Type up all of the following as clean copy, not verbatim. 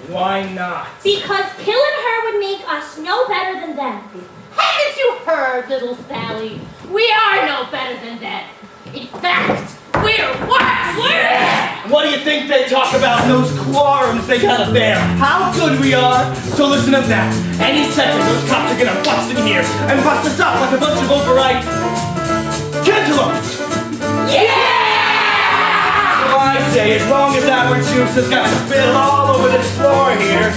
Why not? Because killing her would make us no better than them. Haven't you heard, little Sally? We are no better than them. In fact, we're worse! Yeah. What do you think they talk about in those quorums they got up there? How good we are? So listen up now. Any second, those cops are gonna bust in here and bust us up like a bunch of overripe cantaloupes. Yeah! So I say, as long as our juice has got to spill all over this floor here,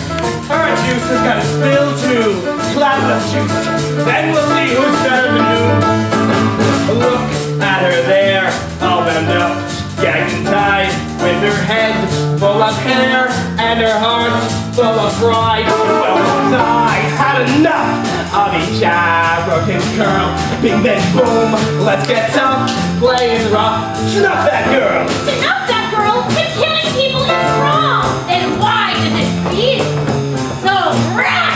her juice has got to spill too. Platinum juice. Then we'll see who's better than who. Look at her there, all bent up, gagged and tied, with her head full of hair and her heart full of pride. Well, I had enough of each African curl. Bing, bang, boom, let's get tough, playing rough. Snuff that girl! To snuff that girl, if killing people is wrong, Then why does it feel so right?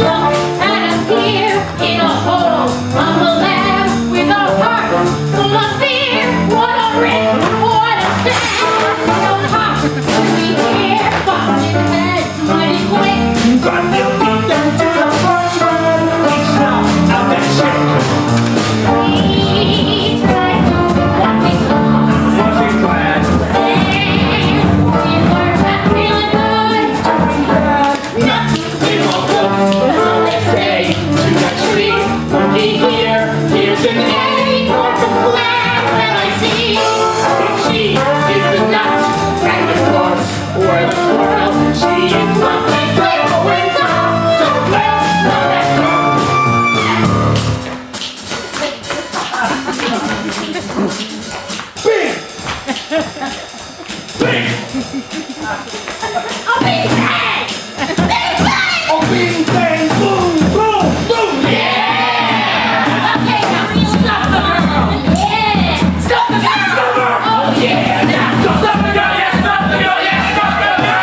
Look at us here in a hole on the left with our hearts full of fear. What a rip, what a sad. No cops to be here, busting heads mighty quick. But they'll beat them to the punch line. We snuff out that chick. We try to what we call. Was he glad? We were not feeling good. Nothing all good. So let's say to the tree. Looky here, here's an acorn from Claire that I see. If she is the nut, and of course, we're the squirrel. She is lovely, playful, and dumb. So let's know that girl. Bing! Bing! A big bang! Big bang! Oh, bing, bang, boom, boom, boom! Yeah! Okay, now stop the girl! Yeah! Stop the girl! Oh yeah! Now Stop the girl, yeah, stop the girl, yeah, stop the girl!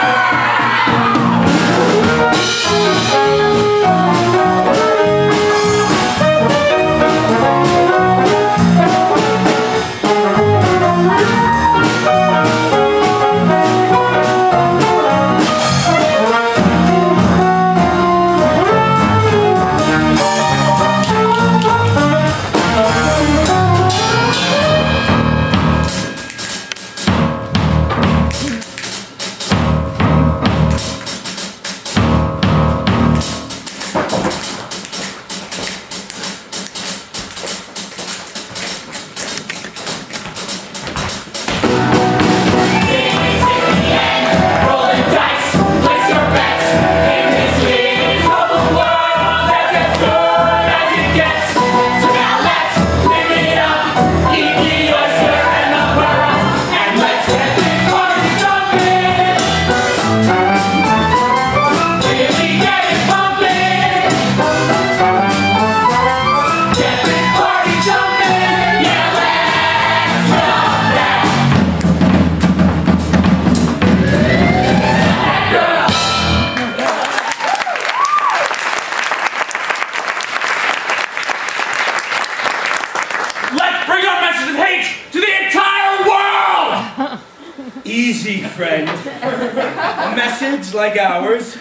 Easy, friend. A message like ours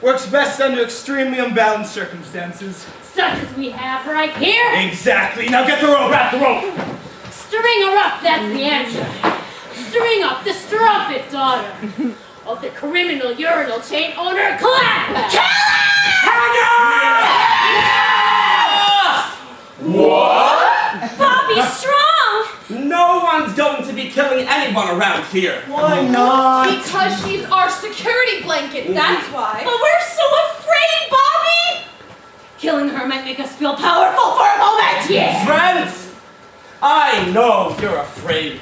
works best under extremely unbalanced circumstances. such as we have right here. Exactly. Now get the rope. Wrap the rope. String her up, that's the answer. String up the strumpet daughter of the criminal urinal chain owner, Clap! Kill her! What? Bobby Strong! No one's going to be killing anyone around here. Why not? Because she's our security blanket, that's why. But we're so afraid, Bobby! Killing her might make us feel powerful for a moment, yeah! Friends, I know you're afraid.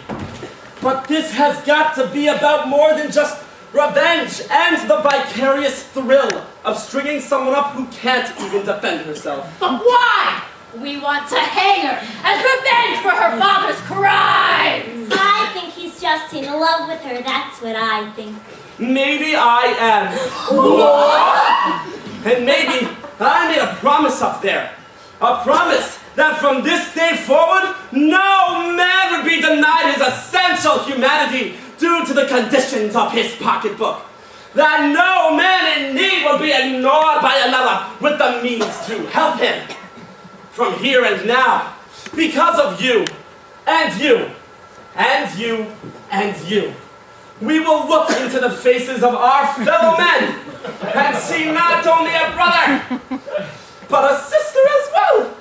But this has got to be about more than just revenge and the vicarious thrill of stringing someone up who can't even defend herself. But why? We want to hang her as revenge for her father's crimes! I think he's just in love with her, that's what I think. Maybe I am. What? And maybe I made a promise up there. A promise that from this day forward, no man would be denied his essential humanity due to the conditions of his pocketbook, that no man in need would be ignored by another with the means to help him. From here and now, because of you, and you, and you, and you, we will look into the faces of our fellow men and see not only a brother, but a sister as well.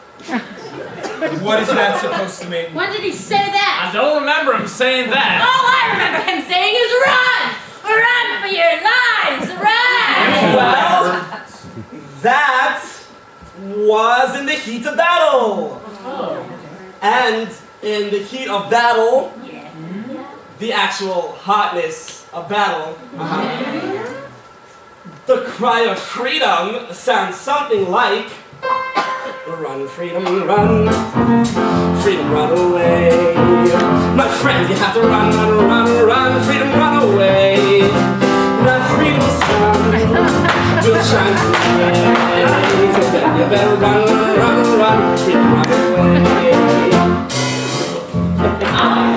What is that supposed to mean? When did he say that? I don't remember him saying that. All I remember him saying is run! Run for your lives! Run! Well, that was in the heat of battle. And in the heat of battle, the actual hotness of battle, the cry of freedom sounds something like, run, freedom, run, freedom, run away. My friend, you have to run, run, run, run, freedom, run away. That freedom sun will shine today. So then you better run, run, run, run, freedom, run away.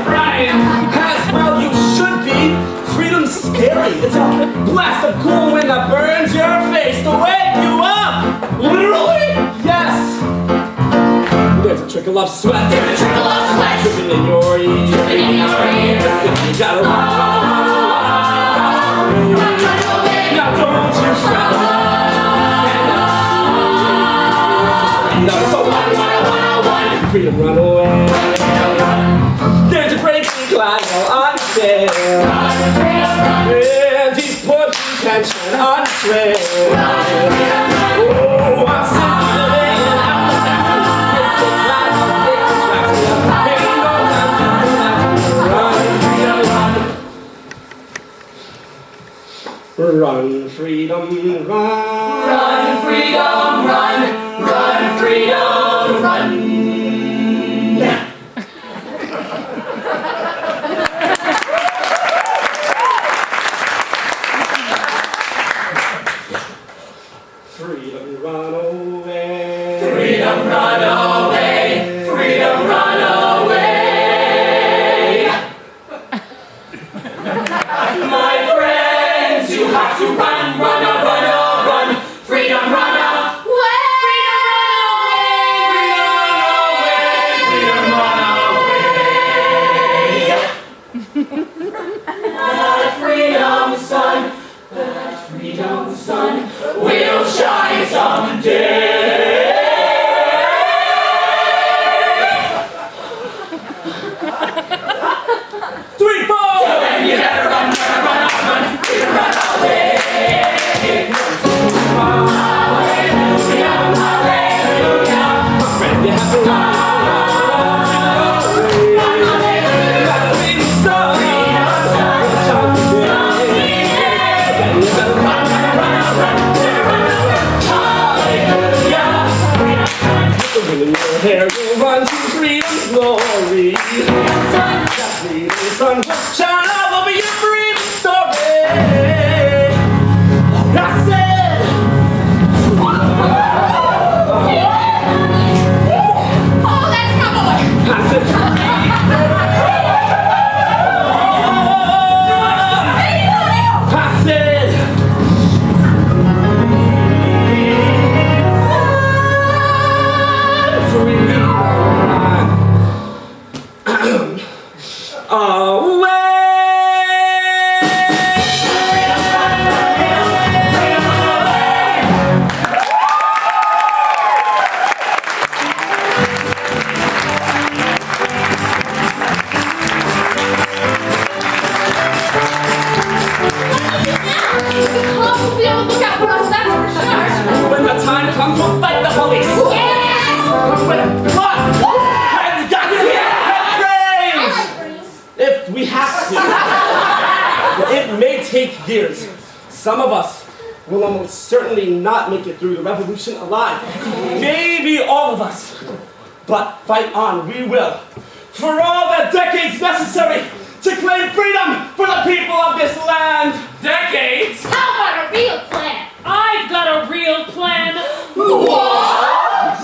Brian! As well you should be. Freedom's scary. It's a blast of cool wind that burns your face to wake you up. Literally? Yes. There's a trickle of sweat. There's a trickle of sweat. Dripping in your ear. Dripping in your ear. You gotta run. Run away. Now don't you fret. Now so run. Freedom, run away. There's a great big line on sale. And he's put his tension on trail. Oh, I'm simply laying out the facts and the life of big distractions. Ain't no time to run. Run, freedom, run. Run, freedom, run. Run, freedom, run. Freedom, run away. Freedom, run away. Freedom, run away. My friends, you have to run, run, run, run. Freedom, run away. Freedom, run away. That freedom sun, that freedom sun will shine someday. Three, four. Till then you better run, run, run, run, freedom, run away. Hallelujah, hallelujah. My friend, you have to run. Hair will run to freedom's glory. That freedom sun will shine all over your freedom story. I said, Oh, that's my boy. I said, when the time comes, we'll fight the police. With blood and guts and brains. If we have to. It may take years. Some of us will almost certainly not make it through the revolution alive. Maybe all of us. But fight on, we will. For all the decades necessary to claim freedom for the people of this land. Decades? How about a real plan? I've got a real plan. What?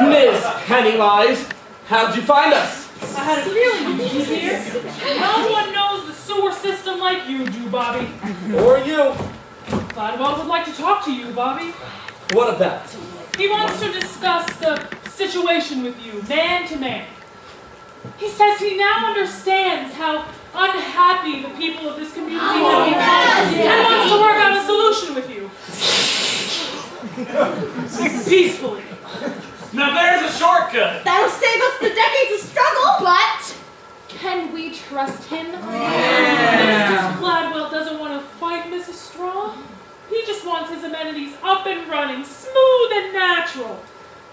Ms. Pennywise, how'd you find us? I had a feeling you'd be here. No one knows the sewer system like you do, Bobby. Or you. Gladwell would like to talk to you, Bobby. What of that? He wants to discuss the situation with you, man to man. He says he now understands how unhappy the people of this community have been and wants to work out a solution with you. Peacefully. Now there's a shortcut. That'll save us the decades of struggle. But can we trust him? Mr. Gladwell doesn't want to fight Mrs. Straw. He just wants his amenities up and running, smooth and natural.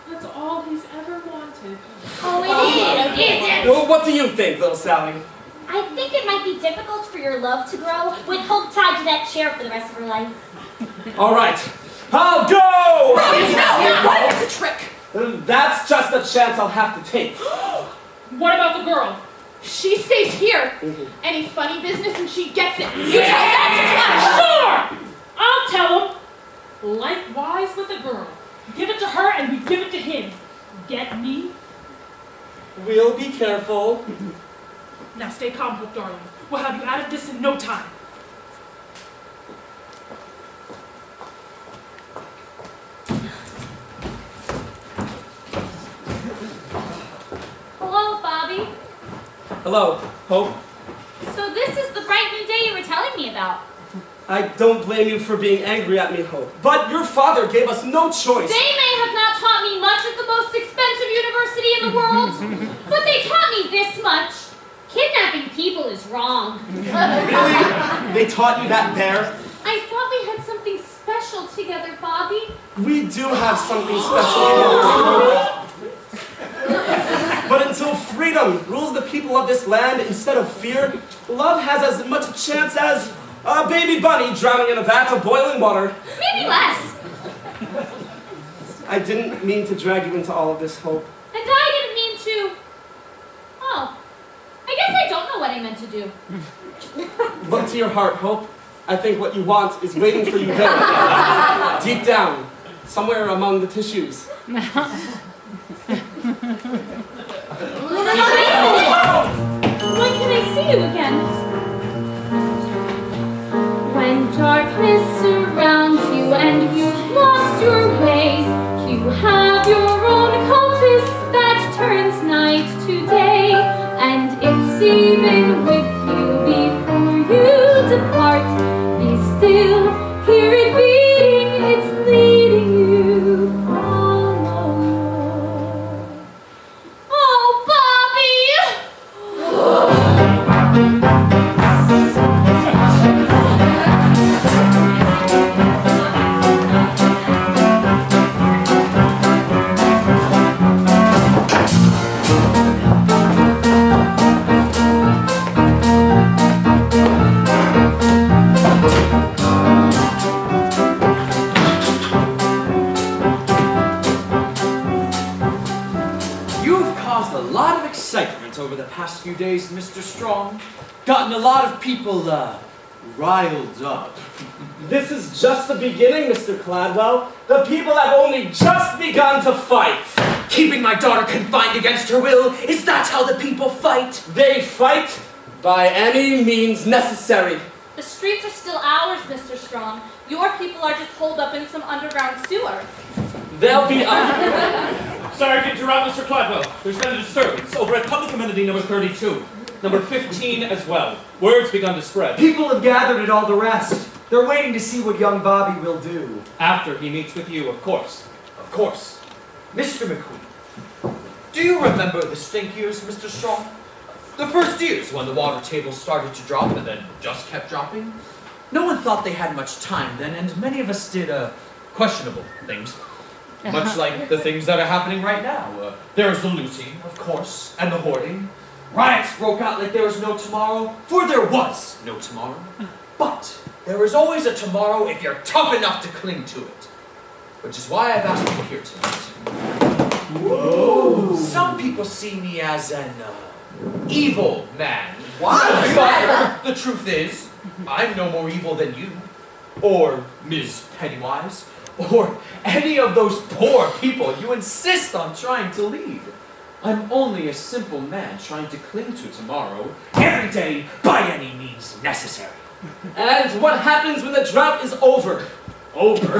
That's all he's ever wanted. Oh, it is it? Well, what do you think, little Sally? I think it might be difficult for your love to grow with hope tied to that chair for the rest of her life. All right, I'll go! No, what if it's a trick? That's just a chance I'll have to take. What about the girl? She stays here. Any funny business and she gets it. You tell that Sure! I'll tell him. Likewise with the girl. Give it to her and we give it to him. Get me? We'll be careful. Now stay calm, Hope, darling. We'll have you out of this in no time. Hello, Bobby. Hello, Hope. So this is the bright new day you were telling me about. I don't blame you for being angry at me, Hope. But your father gave us no choice. They may have not taught me much at the most expensive university in the world, but they taught me this much. Kidnapping people is wrong. Really? They taught you that there? I thought we had something special together, Bobby. We do have something special. But until freedom rules the people of this land instead of fear, love has as much a chance as a baby bunny drowning in a vat of boiling water. Maybe less. I didn't mean to drag you into all of this, Hope. And I didn't mean to... Oh. I guess I don't know what I meant to do. Look to your heart, Hope. I think what you want is waiting for you there. Deep down, somewhere among the tissues. When can I see you again? When darkness surrounds you and you've lost your way, you have your own compass that turns night to day, and it's even with you before you depart. Be still, hear it beating, it's leading you. Follow. Oh, Bobby! You've caused a lot of excitement over the past few days, Mr. Strong. Gotten a lot of people, riled up. This is just the beginning, Mr. Cladwell. The people have only just begun to fight. Keeping my daughter confined against her will, is that how the people fight? They fight by any means necessary. The streets are still ours, Mr. Strong. Your people are just holed up in some underground sewer. They'll be up. Sorry to interrupt, Mr. Cladwell. There's been a disturbance over at public amenity number 32. Number 15 as well. Word's begun to spread. People have gathered at all the rest. They're waiting to see what young Bobby will do. After he meets with you, of course. Of course. Mr. McQueen, do you remember the stink years, Mr. Strong? The first years when the water table started to drop and then just kept dropping? No one thought they had much time then, and many of us did, questionable things. Much like the things that are happening right now. There's the looting, of course, and the hoarding. Riots broke out like there was no tomorrow, for there was no tomorrow. But there is always a tomorrow if you're tough enough to cling to it. Which is why I've asked you here tonight. Whoa. Some people see me as an, evil man. What? But the truth is, I'm no more evil than you, or Ms. Pennywise, or any of those poor people you insist on trying to lead. I'm only a simple man trying to cling to tomorrow. Every day, by any means necessary. And what happens when the drought is over? Over.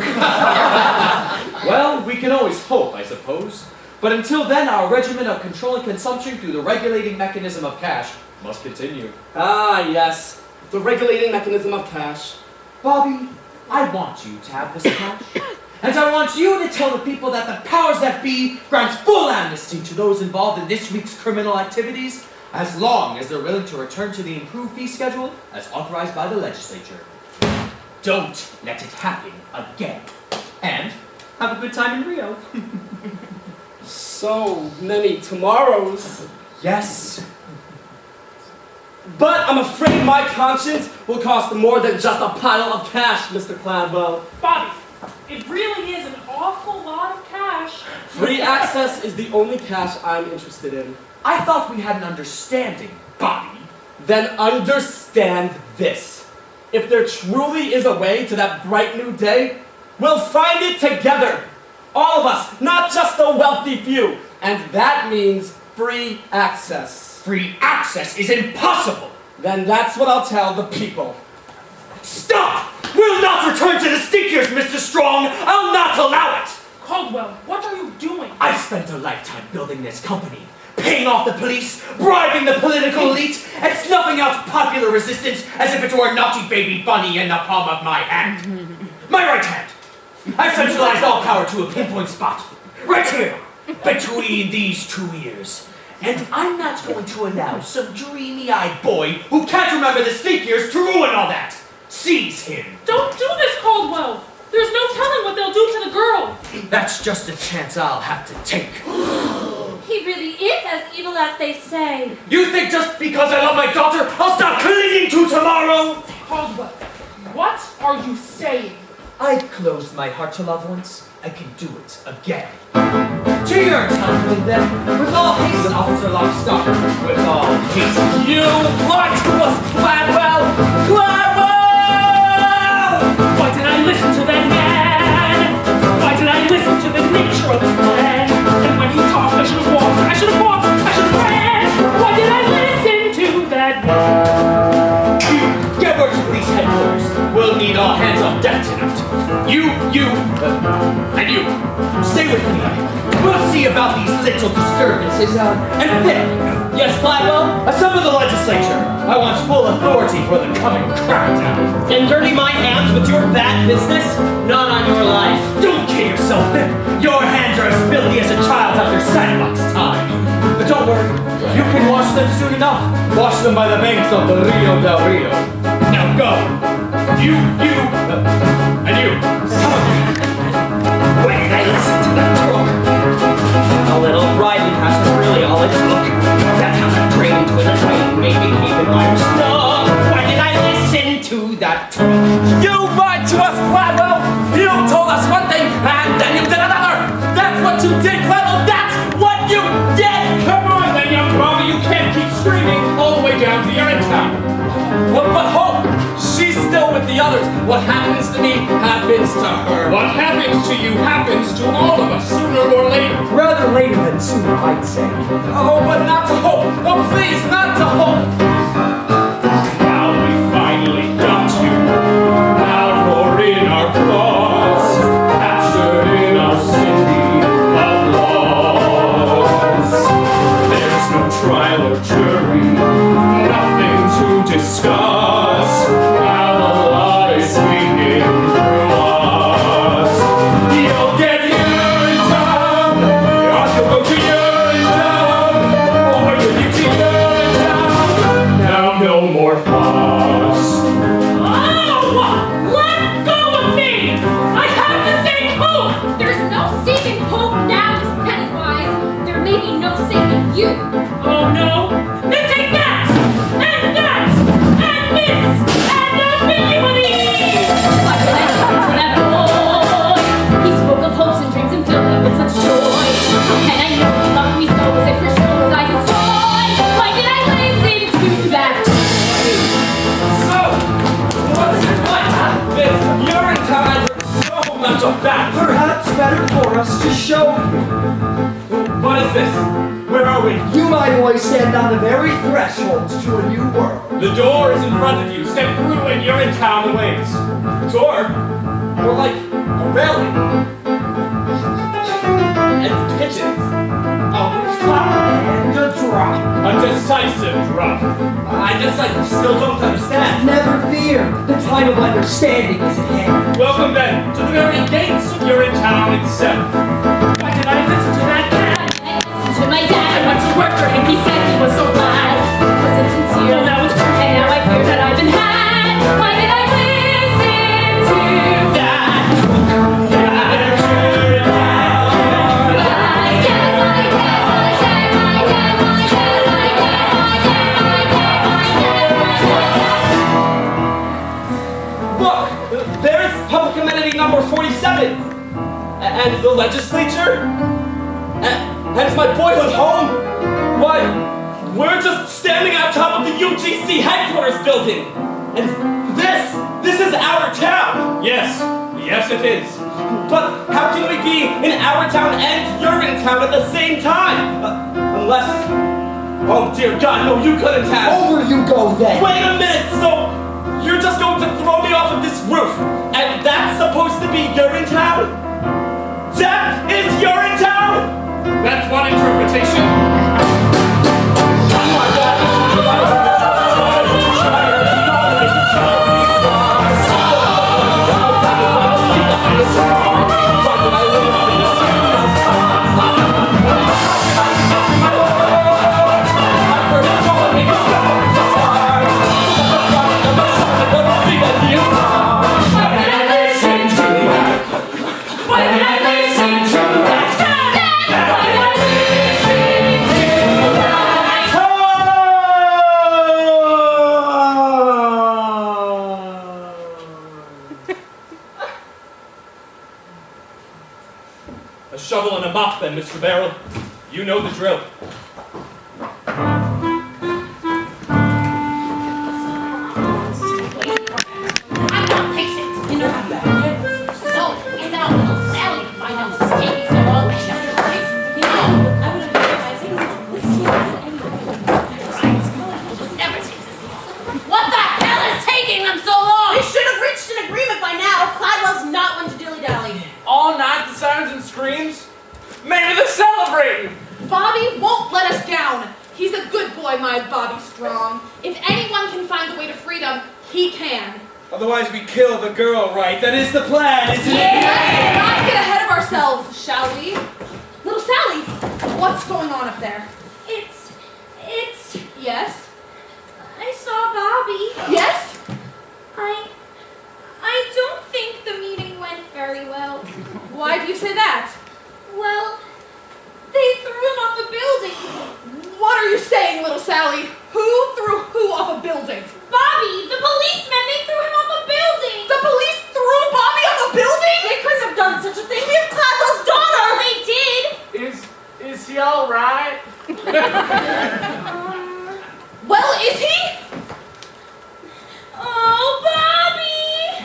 Well, we can always hope, I suppose. But until then, our regimen of controlling consumption through the regulating mechanism of cash must continue. Ah, yes. The regulating mechanism of cash. Bobby, I want you to have this cash. And I want you to tell the people that the powers that be grants full amnesty to those involved in this week's criminal activities, as long as they're willing to return to the improved fee schedule as authorized by the legislature. Don't let it happen again. And have a good time in Rio. So many tomorrows. Yes. But I'm afraid my conscience will cost more than just a pile of cash, Mr. Cladwell. Bobby, it really is an awful lot of cash. Free access is the only cash I'm interested in. I thought we had an understanding, Bobby. Then understand this. If there truly is a way to that bright new day, we'll find it together. All of us, not just the wealthy few. And that means free access. Free access is impossible. Then that's what I'll tell the people. Stop! We'll not return to the stinkers, Mr. Strong! I'll not allow it! Caldwell, what are you doing? I spent a lifetime building this company, paying off the police, bribing the political elite, and snuffing out popular resistance as if it were a naughty baby bunny in the palm of my hand. My right hand. I've centralized all power to a pinpoint spot, right here, between these two ears. And I'm not going to allow some dreamy-eyed boy who can't remember the stink years to ruin all that. Seize him. Don't do this, Caldwell. There's no telling what they'll do to the girl. That's just a chance I'll have to take. He really is as evil as they say. You think just because I love my daughter, I'll stop clinging to tomorrow? Caldwell, what are you saying? I closed my heart to love once. I can do it again. To Urinetown, then, with all haste, Officer Lockstock, with all haste. You lied to us, Cladwell! Cladwell! Why did I listen to that man? Why did I listen to the nature of his plan? And when he talked, I should have walked, I should have walked, I should have ran! Why did I listen to that man? You, get word to police headquarters. We'll need all hands on deck tonight. You, and you, stay with me. We'll see about these little disturbances, and then, Yes, Cladwell? assemble the legislature. I want full authority for the coming crackdown. And dirty my hands with your bad business? Not on your life. Don't kid yourself, Ben. Your hands are as filthy as a child's after sandbox time. But don't worry, you can wash them soon enough. Wash them by the banks of the Rio del Rio. Now go. You, and you. Come on. When did I listen to that talk? A little riding house is really all it took. That's how that train to the train made me keep in my stuck. Why did I listen to that talk? You lied to us, Cladwell! You told us one thing, and then you did another! That's what you did, Cladwell! That's what you did! Come on then, young Bobby, you can't keep screaming all the way down to Urinetown. But hope! She's still with the others. What happens to me happens to her. What happens to you happens to all of us, sooner or later. Rather later than sooner, I'd say. Oh, but not to hope! Oh, please, not to hope! Now we finally got you. Now you're in our claws, captured in our city of laws. There's no trial or jury, nothing to discuss. Now the law is speaking through us. You'll get Urinetown, you'll go to Urinetown, or you'll get to Urinetown. Now no more fuss. Oh! Let go of me! I have to save Hope! There's no saving Hope now, Miss Pennywise. There may be no saving you. Oh no! Then take that! And that! And this! And ability! Why did I listen to that boy? He spoke of hopes and dreams and filled me with such joy. How can I know he loved me so as if for sure was I his toy? Why did I listen to that boy? So, what's it like? This Urinetown has so much of that. Perhaps better for us to show you. What is this? Where are Hagrid, you, my boy, stand on the very threshold to a new world. The door is in front of you. Step through and you're in town waits. Door? More like a railing. And pigeons. A flower and a drop. A decisive drop. I guess I still don't understand. Never fear, the time of understanding is at hand. Welcome then to the very gates of Urinetown itself. Why did I listen to that cat? I listened to my dad. I went to work for him. He said he was so glad. Was it sincere? Well, that was true. And now I fear that I've been had. Why did I listen to that? Look, there's Public Amenity number 47. And the legislature. And my boyhood home. Why, we're just standing on top of the UGC headquarters building. And this is our town. Yes, yes it is. But how can we be in our town and Urinetown at the same time? Unless, oh dear God, no, you couldn't have. Over you go then. Wait a minute, so you're just going to throw me off of this roof, and that's supposed to be Urinetown? Death is Urinetown? That's one interpretation. A shovel and a mop then, Mr. Barrel. You know the drill. I'm not patient. You know how that is. So, is that little Sally find out what's taking so long? You know, I would have realized this isn't never takes this long. What the hell is taking them so long? We should have reached an agreement by now. Cladwell's not one to dilly-dally. All night the sirens and screams? Maybe they're celebrating! Bobby won't let us down. He's a good boy, my Bobby Strong. If anyone can find a way to freedom, he can. Otherwise we kill the girl, right? That is the plan, isn't it? Let's not get ahead of ourselves, shall we? Little Sally, what's going on up there? It's... Yes? I saw Bobby. Yes? I don't think the meeting went very well. Why do you say that? Well, they threw him off a building. What are you saying, little Sally? Who threw who off a building? Bobby, the policemen, they threw him off a building. The police threw Bobby off a building? They couldn't have done such a thing. We have Cladwell's daughter. They did. Is he alright? Well, is he? Oh, Bobby!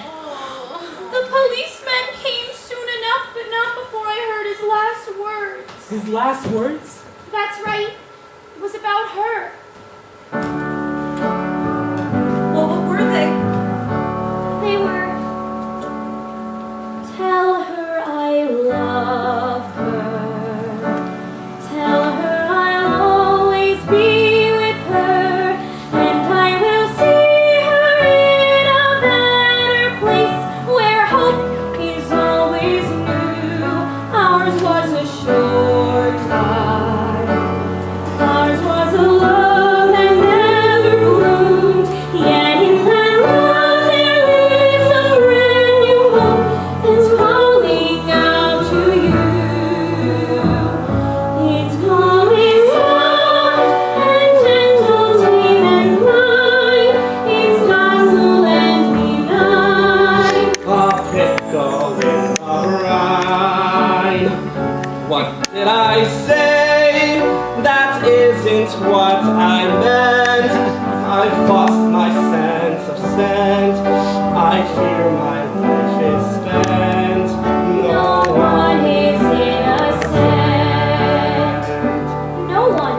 The policeman came soon enough, but not before I heard his last words. His last words? That's right. It was about her. Well, what were they? They were, tell her I love her. Tell her I'll always be with her, and I will see her in a better place where hope is always new. Ours was a short time. Ours was a love that never bloomed. Yet in that love there lives a brand new hope that's calling out to you. It's calling soft and gentle, sweet and kind. It's docile and benign. A pickle in a brine. What did I say? That isn't what I meant. I've lost my sense of scent. I fear my life is spent. No one is innocent. No one.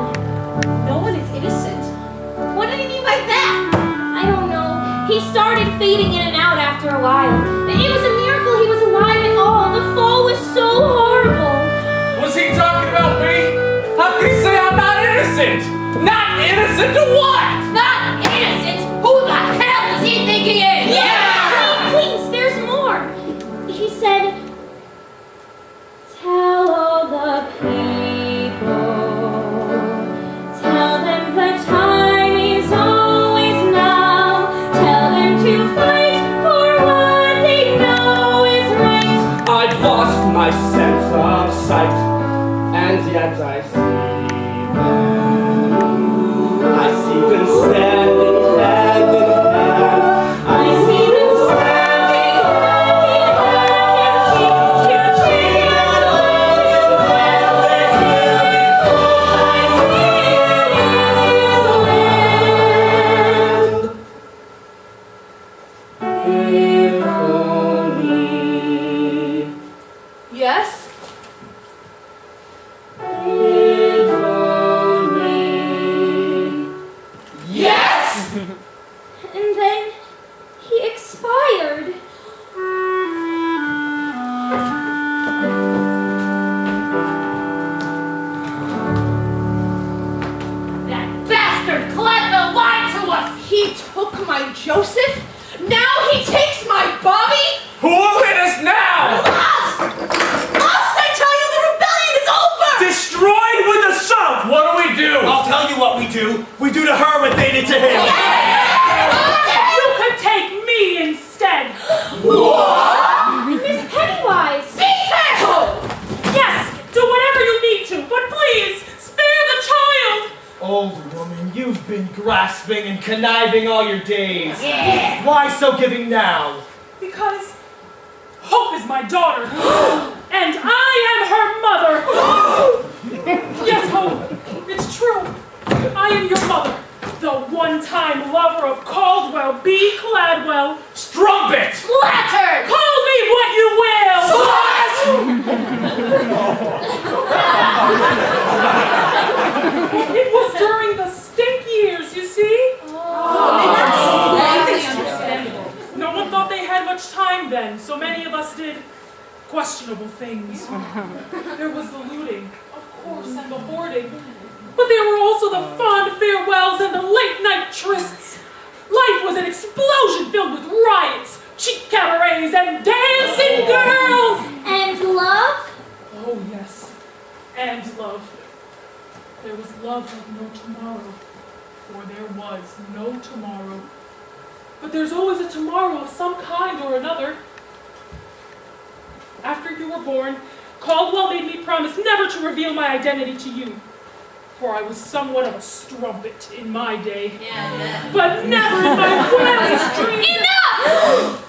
while. It was a miracle he was alive at all. The fall was so horrible. Was he talking about me? How can he say I'm not innocent? Not innocent to what? Not innocent? Who the hell does he think he is? Yeah! Please, there's more. He said, tell all the people, tell them the time is always now, tell them to fight for what they know is right. I've lost my sense of sight, and yet I see them. I see them standing hand in hand. I see them standing If only, Yes? if only. Yes! And then he expired. That bastard Cleville lied to us! He took my Joseph? Now he takes my Bobby? Who will hit us now? Lost! Lost, I tell you, the rebellion is over! Destroyed with the South! What do we do? I'll tell you what we do. We do to her what they did to him. You could take me instead. Miss Pennywise! Yes, do whatever you need to, but please, spare the child. Old woman, you've been grasping and conniving all your days. Why so giving now? Because Hope is my daughter, and I am her mother. Yes, Hope, it's true. I am your mother, the one-time lover of Caldwell B. Cladwell. Strumpet! Flattered! Call me what you will! It was during the stink years, you see? No one thought they had much time then, so many of us did questionable things. There was the looting, of course, and the hoarding. But there were also the fond farewells and the late-night trysts. Life was an explosion filled with riots, cheap cabarets, and dancing girls! And love? Oh, yes, and love. There was love of no tomorrow, for there was no tomorrow. But there's always a tomorrow of some kind or another. After you were born, Caldwell made me promise never to reveal my identity to you, for I was somewhat of a strumpet in my day. But never in my wildest dreams. Enough!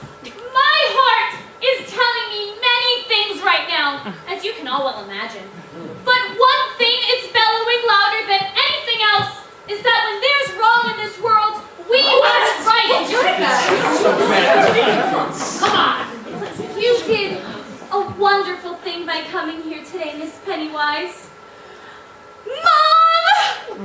My heart is telling me many things right now, as you can all well imagine. But one thing is bellowing louder than anything else is that when there's wrong in this world, we must right it. Come on. You did a wonderful thing by coming here today, Miss Pennywise. Mom!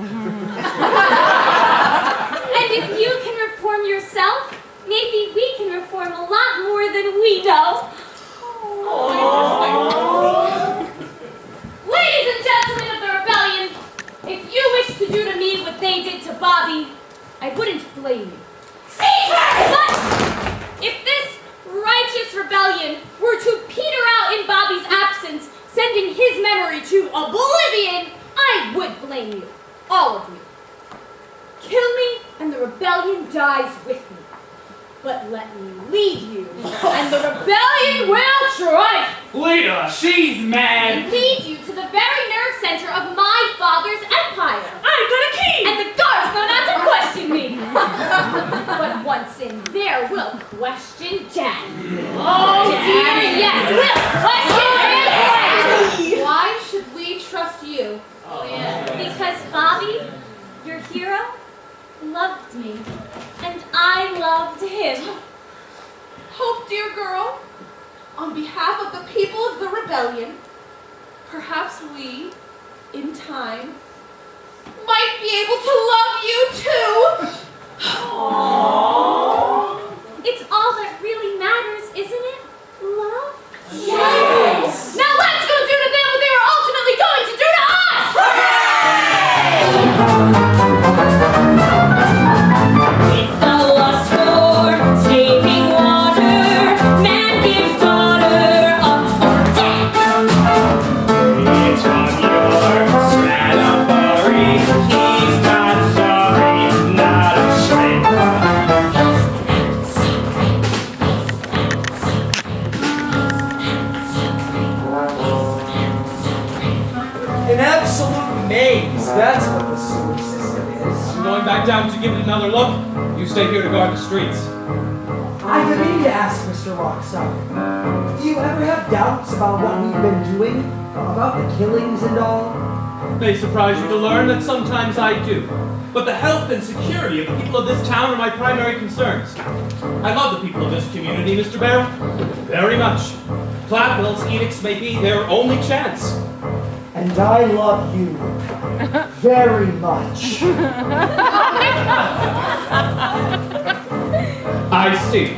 And if you can reform yourself, maybe we can reform a lot more than we know. Ladies and gentlemen of the rebellion, if you wish to do to me what they did to Bobby, I wouldn't blame you. Caesar! But if this righteous rebellion were to peter out in Bobby's absence, sending his memory to oblivion, I would blame you, all of you. Kill me, and the rebellion dies with me. But let me lead you, and the rebellion will triumph. Lead us! She's mad! And lead you to the very nerve center of my father's empire. I've got a key! And the guards know not to question me. But once in there, we'll question Jack. Oh, dear, yes, we'll question him. Why should we trust you? Because Bobby, your hero, loved me, and I loved him. Hope, dear girl, on behalf of the people of the rebellion, perhaps we, in time, might be able to love you too. It's all that really matters. isn't it? Love? Yes! Now let's go do to them what they were ultimately going to do to us! It's the lust for saving water. Man gives daughter up for dead. It's on your Stradivari. He's not sorry, not a shred. An absolute maze. That's what the sewer system is. I'm going back down to give it another look. You stay here to guard the streets. I've been meaning to ask Mr. Rockstone. Do you ever have doubts about what we've been doing? About the killings and all? May surprise you to learn that sometimes I do. But the health and security of the people of this town are my primary concerns. I love the people of this community, Mr. Barrow. Very much. Cladwell's edicts may be their only chance. And I love you very much. I see.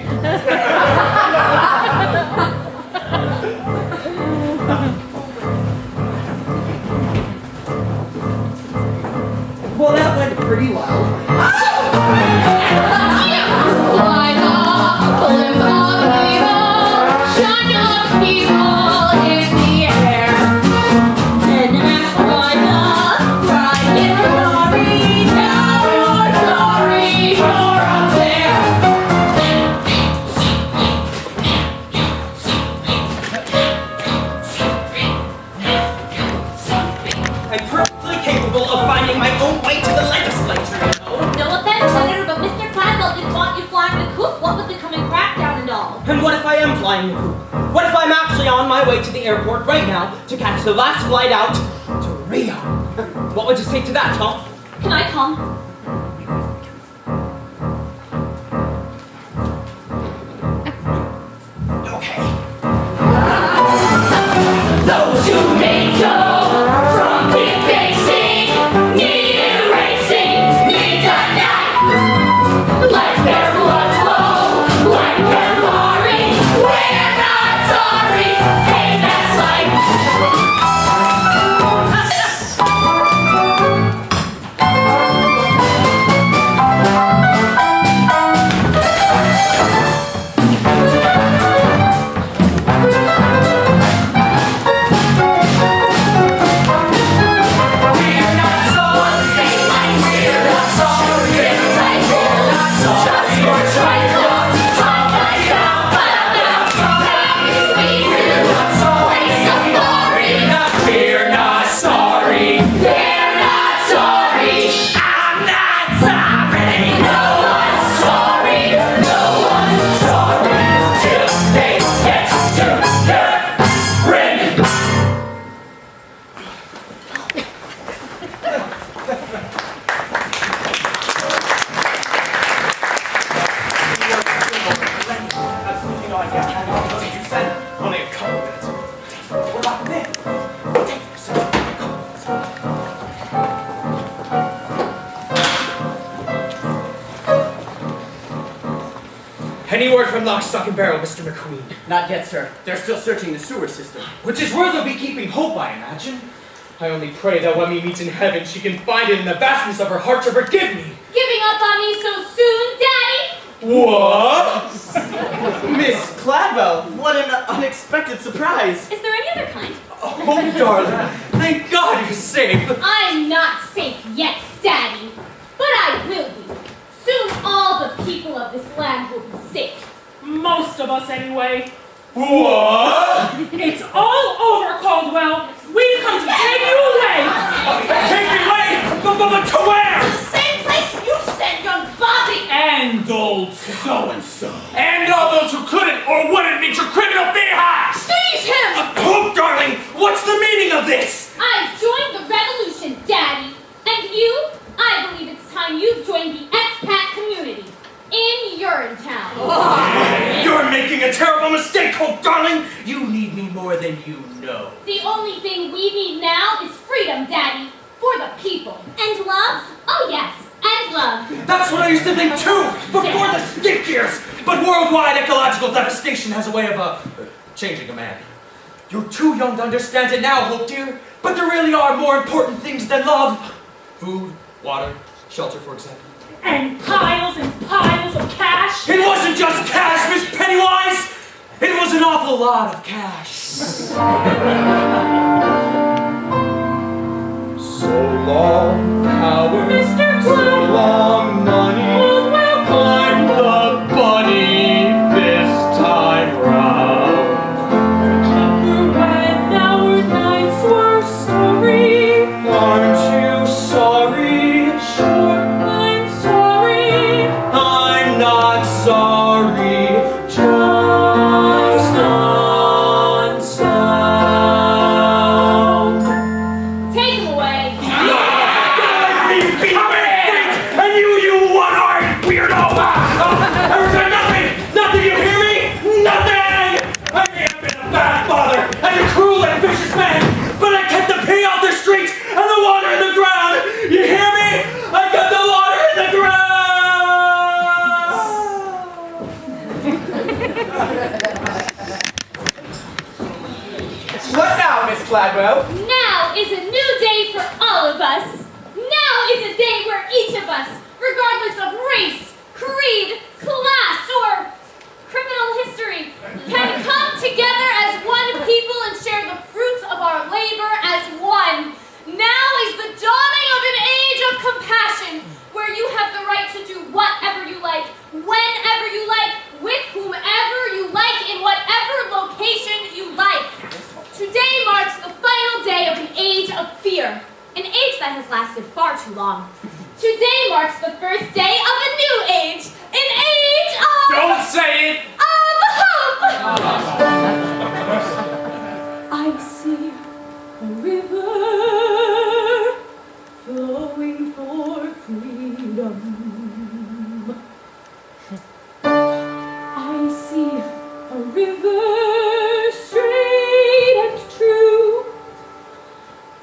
Well, that went pretty well. Fly up, live up, shine up people in the air. And that's why love, Crying sorry, now you're sorry, you're up there. I'm perfectly capable of finding my own way to the legislature, you know. No offense, Senator, but Mr. Cladwell didn't want you flying the coop. What with the coming crackdown and all? And what if I am flying the coop? What if I'm actually on my way to the airport right now to catch the last flight out to Rio? What would you say to that, Tom? Can I come? Okay. Those who may go from debasing, need erasing, need to die. Let their blood flow like Ferrari. We're not sorry. Hey, that's like. We're not sorry. We're not sorry. We're not sorry. Just your trifle. Talk us down. We're not sorry. We're not sorry. They're not sorry. I'm not sorry. No one's sorry. No one's sorry. Till they get to the ring. Absolutely no idea. I don't know what you said. Only a couple minutes. We're locked in. Take yourself. Any word from Lock, Stock, and Barrel, Mr. McQueen? Not yet, sir. They're still searching the sewer system. Which is where they'll be keeping hope, I imagine. I only pray that when we meet in heaven, she can find it in the vastness of her heart to forgive me. Giving up on me so soon, Daddy? What? Miss Cladwell, what an unexpected surprise. Is there any other kind? Oh, darling, thank God you're safe. I'm not safe yet, Daddy, but I will be. Soon all the people of this land will be safe. Most of us, anyway. What? It's all over, Caldwell. We've come to take you away. Take me away! But to where? The same place you sent young Bobby. And old so-and-so. And all those who couldn't or wouldn't meet your criminal beehives! Seize him. Hope, darling, what's the meaning of this? I've joined the revolution, Daddy. And you? I believe it's time you've joined the expat community in Urinetown. You're making a terrible mistake, Hope, darling. You need me more than you know. The only thing we need now is freedom, Daddy, for the people. And love? Oh yes, And love. That's what I used to think too, before the skip years. But worldwide ecological devastation has a way of, changing a man. You're too young to understand it now, Hope dear, but there really are more important things than love. Food, water, shelter, for example. And piles of cash. It wasn't just cash, Miss Pennywise! It was an awful lot of cash. So long, power. Mr. So long, money. I'm the bunny this time round. Remember when our nights were starry? Aren't you sorry? Sure, I'm sorry. I'm not sorry, just unsound. Take him away. And you one-eyed weirdo! Nothing, you hear me? Nothing! I may have been a bad father and a cruel and vicious man, but I kept the pee off the streets and the water in the ground! You hear me? I kept the water in the ground! What now, Miss Gladwell? Now is a new day for all of us. Now is a day where each of us, regardless of race, creed, class, or criminal history, can come together as one people and share the fruits of our labor as one. Now is the dawning of an age of compassion, where you have the right to do whatever you like, whenever you like, with whomever you like, in whatever location you like. Today marks the final day of an age of fear, an age that has lasted far too long. Today marks the first day of a new age, an age of... Don't say it! Of hope! I see a river flowing for freedom. I see a river straight and true.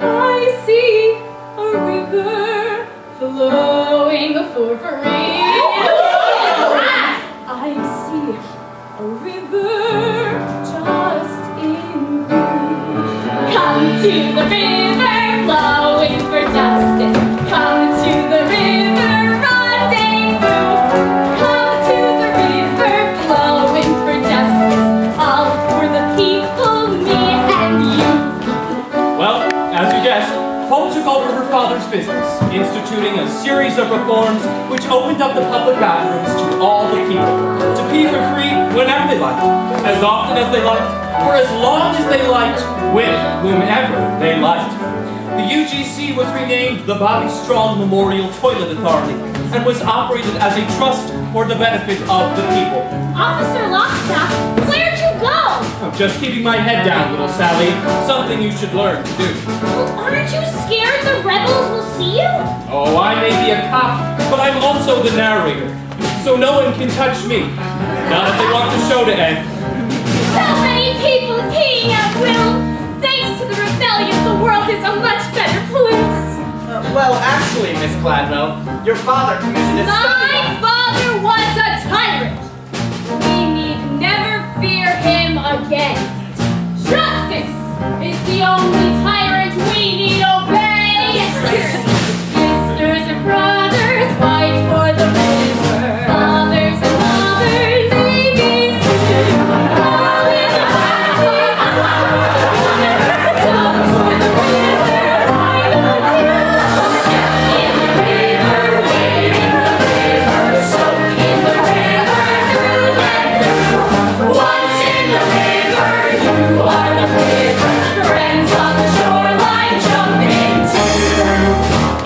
I see a river flowing for freedom. I see a river just in view. Come to the river flowing for justice. Come to the river rendezvous. Come to the river flowing for justice. All for the people, me and you. Well, as you guessed, Hope took over her father's business, instituting a series of reforms which opened up the public bathrooms to all the people, to pee for free whenever they liked, as often as they liked, for as long as they liked, with whomever they liked. The UGC was renamed the Bobby Strong Memorial Toilet Authority and was operated as a trust for the benefit of the people. Officer Lockstock, where'd you go? I'm just keeping my head down, little Sally. Something you should learn to do. Well, aren't you scared the rebels will see you? Oh, I may be a cop, but I'm also the narrator, so no one can touch me. Not if they want the show to end. So many people peeing at will. Thanks to the rebellion, the world is a much better place. Well, actually, Miss Gladwell, your father commissioned a study My father was a tyrant. We need never fear him again. Justice is the only tyrant we need obey. Sisters and brothers, fight for the river. Fathers and mothers, babies too. All in the fight for the river, I love you. In the river, wade in the river, soak in the river, through and through. Once in the river, you are the river. Friends on the shoreline, jump into.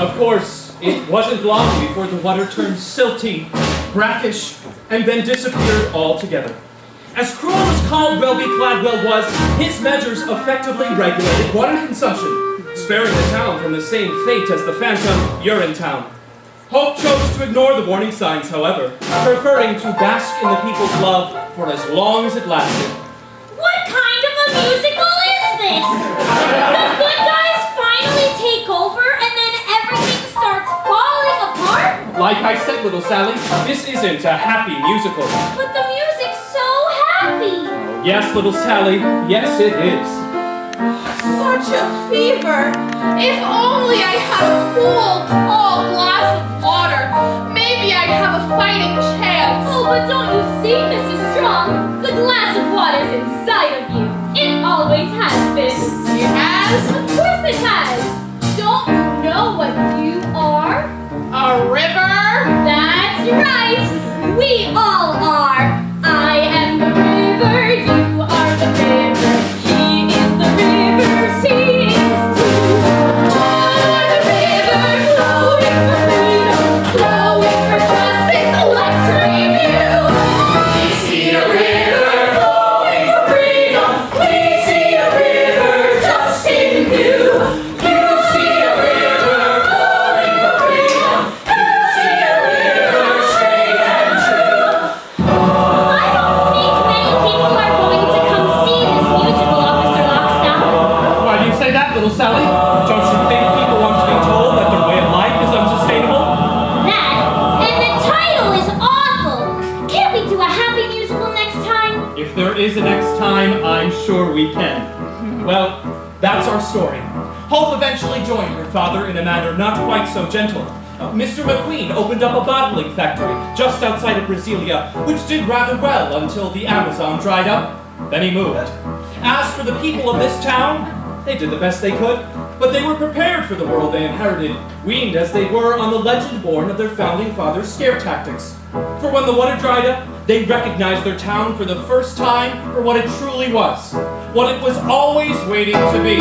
Of course, it wasn't long before the water turned silty, brackish, and then disappeared altogether. As cruel as Caldwell v. Gladwell was, his measures effectively regulated water consumption, sparing the town from the same fate as the phantom Urinetown. Hope chose to ignore the warning signs, however, preferring to bask in the people's love for as long as it lasted. What kind of a musical is this? The good guys finally take over and then everything starts falling apart? Like I said, little Sally, this isn't a happy musical. But the music's so happy. Yes, little Sally, yes it is. Such a fever. If only I had a cool, tall glass of water, maybe I'd have a fighting chance. Oh, but don't you see, Mrs. Strong? The glass of water's inside of you. It always has been. It has? Of course it has. Don't you know what you are? A river? That's right. We all are. I am the river. You are the river. He is the river. She is too. Are the river flowing for freedom, flowing for justice. Let's review. We see a river flowing for freedom. We see a river just in view. You see a river flowing for freedom. You see a river straight and true. I don't think many people are going to come see this musical, Officer Lockstock. Why do you say that, little Sally? Don't you think people want to be told that their way of life is unsustainable? That, and the title is awful. Can't we do a happy musical next time? If there is a next time, I'm sure we can. Well, that's our story. Hope eventually joined her father in a manner not quite so gentle. Mr. McQueen opened up a bottling factory just outside of Brasilia, which did rather well until the Amazon dried up. Then he moved. As for the people of this town, they did the best they could, but they were prepared for the world they inherited, weaned as they were on the legend born of their founding fathers' scare tactics. For when the water dried up, they recognized their town for the first time for what it truly was, what it was always waiting to be.